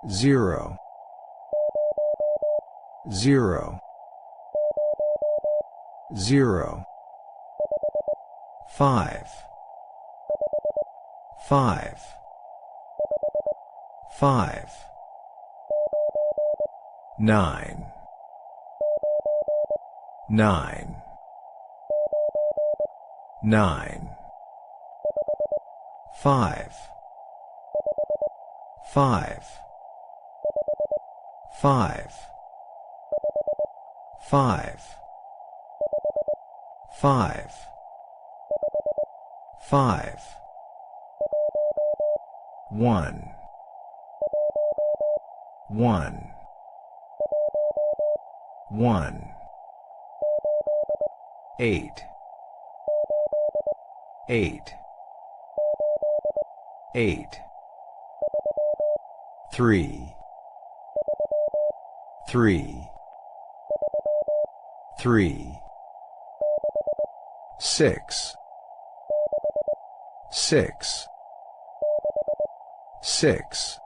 0, 0, 0, 5, 5, 5, 9, 9, 9, 5, 5, 5, 5, 5, 5, 1, 1, 1, 8, 8, 8, 3, 3, 3, 6, 6, 6,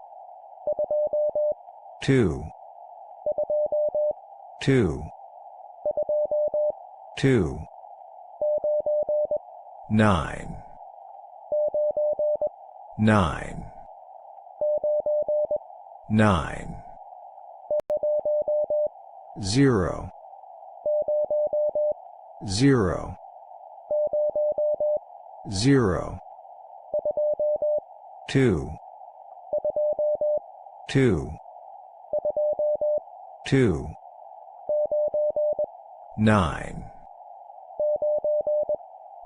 2, 2, 2, 9, 9, 9, 0, 0, 0, 2, 2, 2, 9,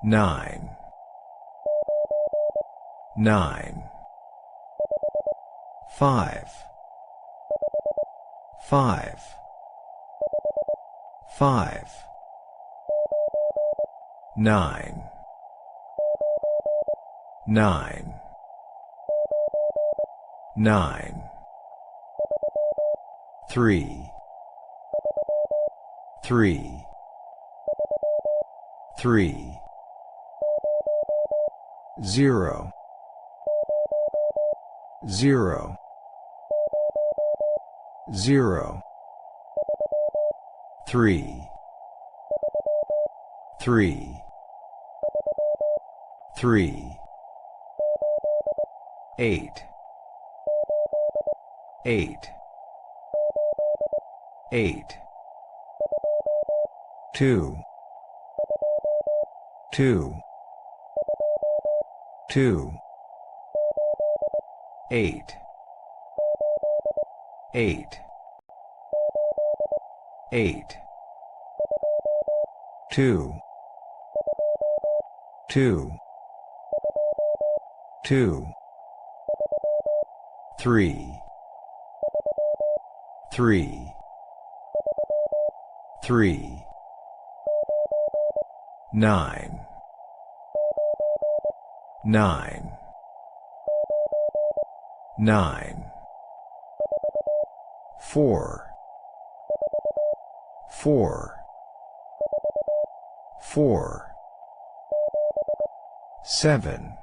9, 9, 5, 5, 5, 9, 9, 9, 3, 3, 3, 0, 0, 0, 3, 3, 3, 8, 8, 8, 2, 2, 2, 8, 8, 8, 2, 2, 2, 3, 3, 3, 9, 9, 9, 4, 4, 4, 7,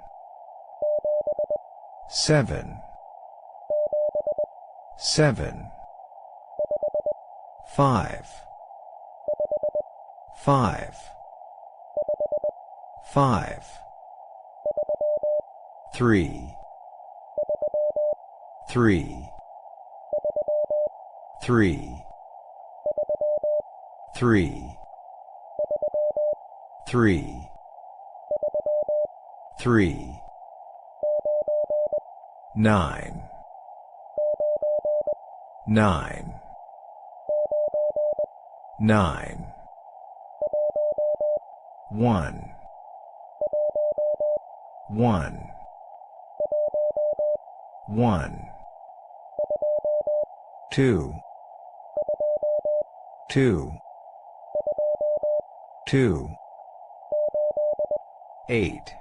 7, 7, 5, 5, 5, 3, 3, 3, 3, 3, 3, 9, 9, 9, 1, 1, 1, 2, 2, 2, 8,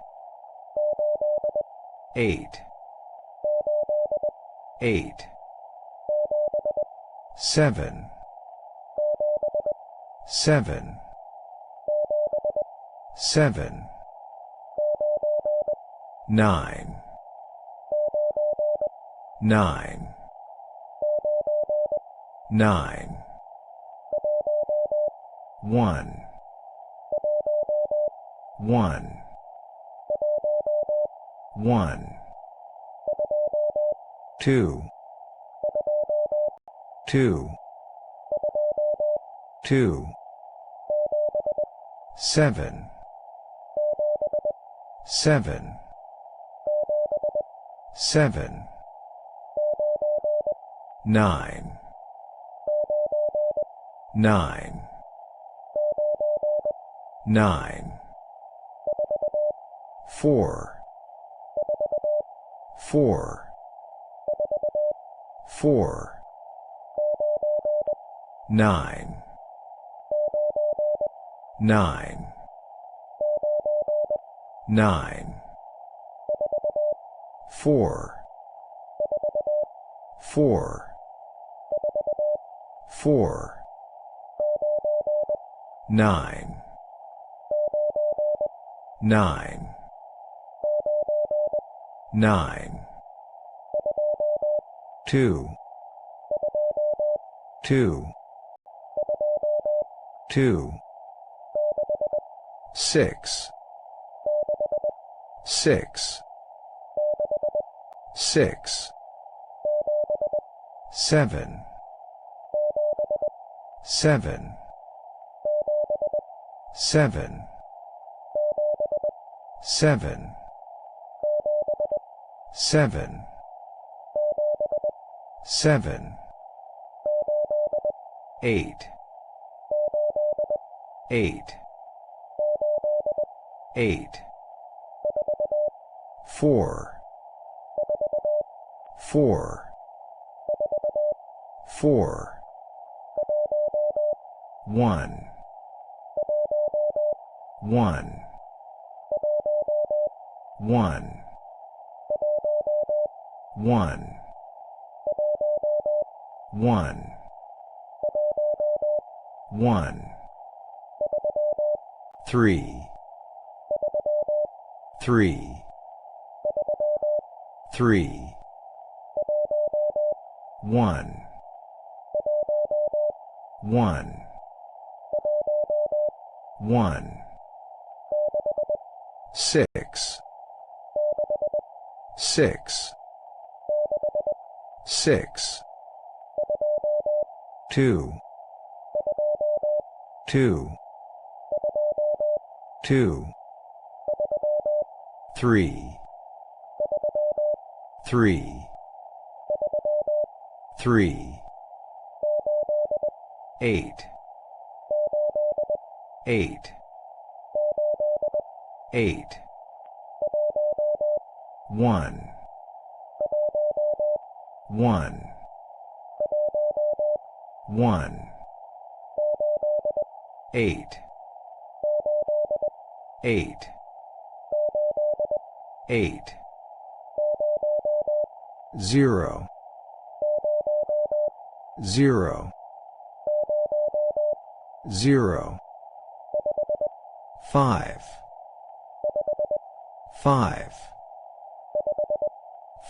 8, 8, 7, 7, 7, 9, 9, 9. 1. 1. 1. 2. 2. 2. 7. 7. 7. 9. 9. 9. 4. 4. 4. 9. 9. 9. 4. 4. 4. 9. 9. 9. 2. 2. 2. 6. 6. 6. 7. 7. 7. 7. 7. 7. 8. 8. 8. 4. 4. 4. 1. 1. 1. 1. 1. 1. 3. 3. 3. 1. 1. 1. 6. 6. 6. 2. 2. 2. 3. 3. 3. 8. 8. 8. 1. 1. 1. 8. 8. 8. 0. 0. 0. 5. 5.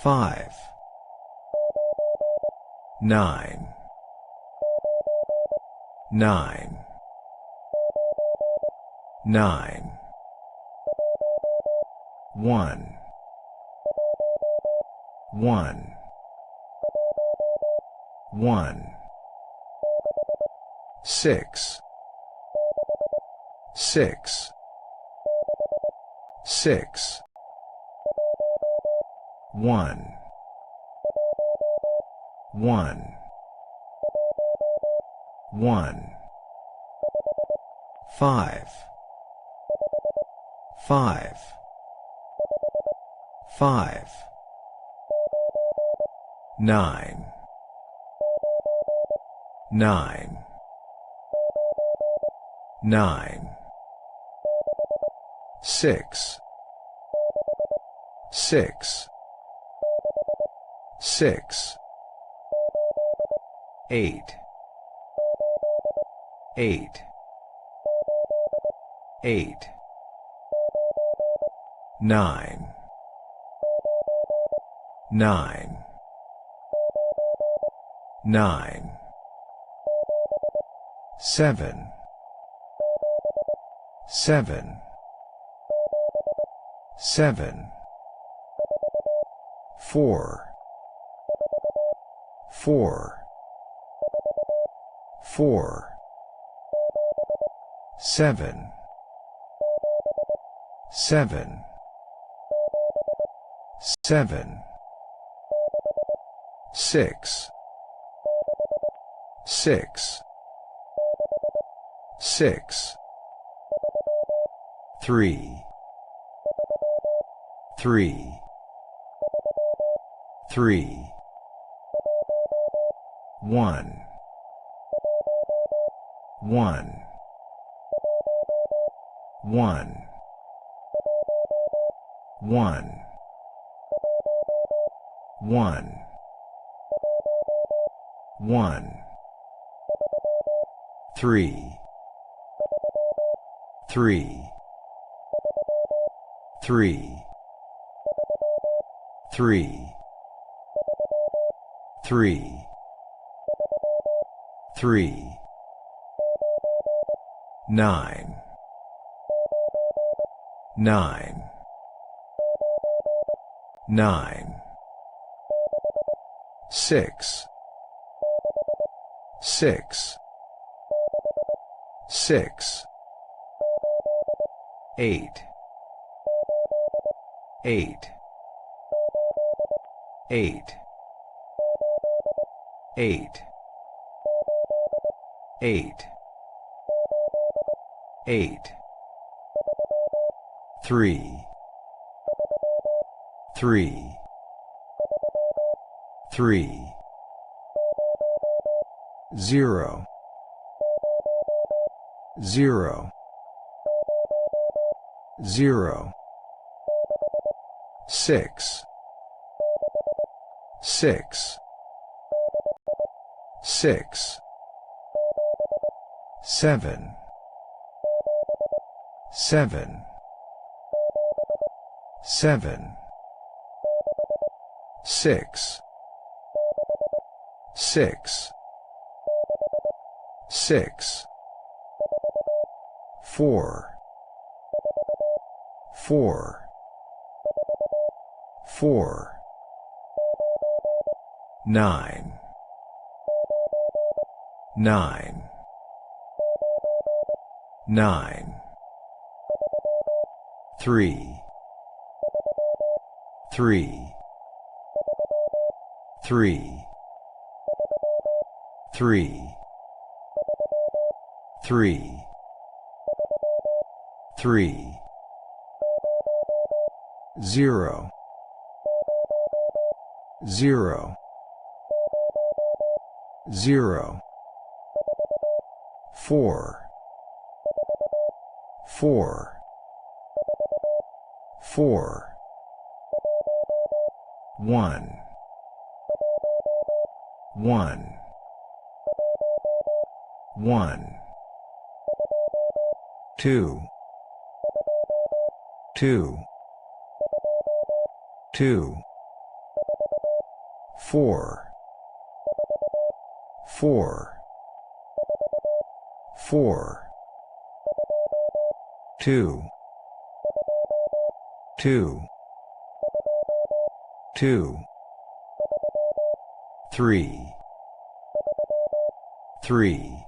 5. 9. 9. 9. 1. 1. 1. 6. 6. 6. 1. 1. 1. 5. 5. 5. 9. 9. 9. 6. 6. 6. 8. 8. 8. 9. 9. 9. 7, 7, 7, 4, 4, 4, 7, 7, 7, 6, 6, 6, 3, 3, 3, 1, 1, 1, 1, 1, 1, 3, 3, 3, 3, 3, 3, 9, 9, 9, 6, 6, 6, 8, 8, 8, 8, 8, 8, 3, 3, 3, 0, 0, 0, 6, 6, 6, 7, 7, 7, 6, 6, 6, 4, 4, 4, 9, 9, 9, 3, 3, 3, 3, 3, 3, 0, 0, 0, 4, 4, 4, 1, 1, 1, 2, 2, 2, 4, 4, 4, 2, 2, 2, 3, 3,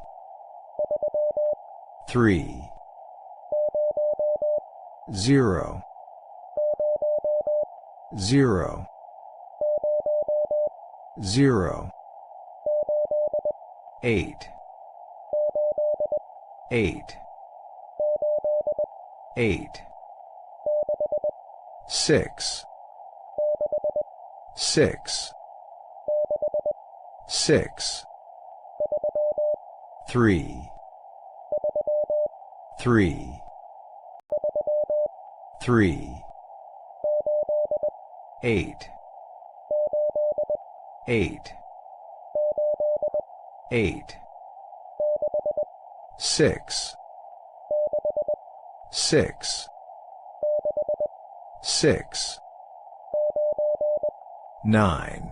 3, 0, 0, 0, 8, 8, 8, 6, 6, 6, 3, 3, 3, 8, 8, 8, 6, 6, 6, 9,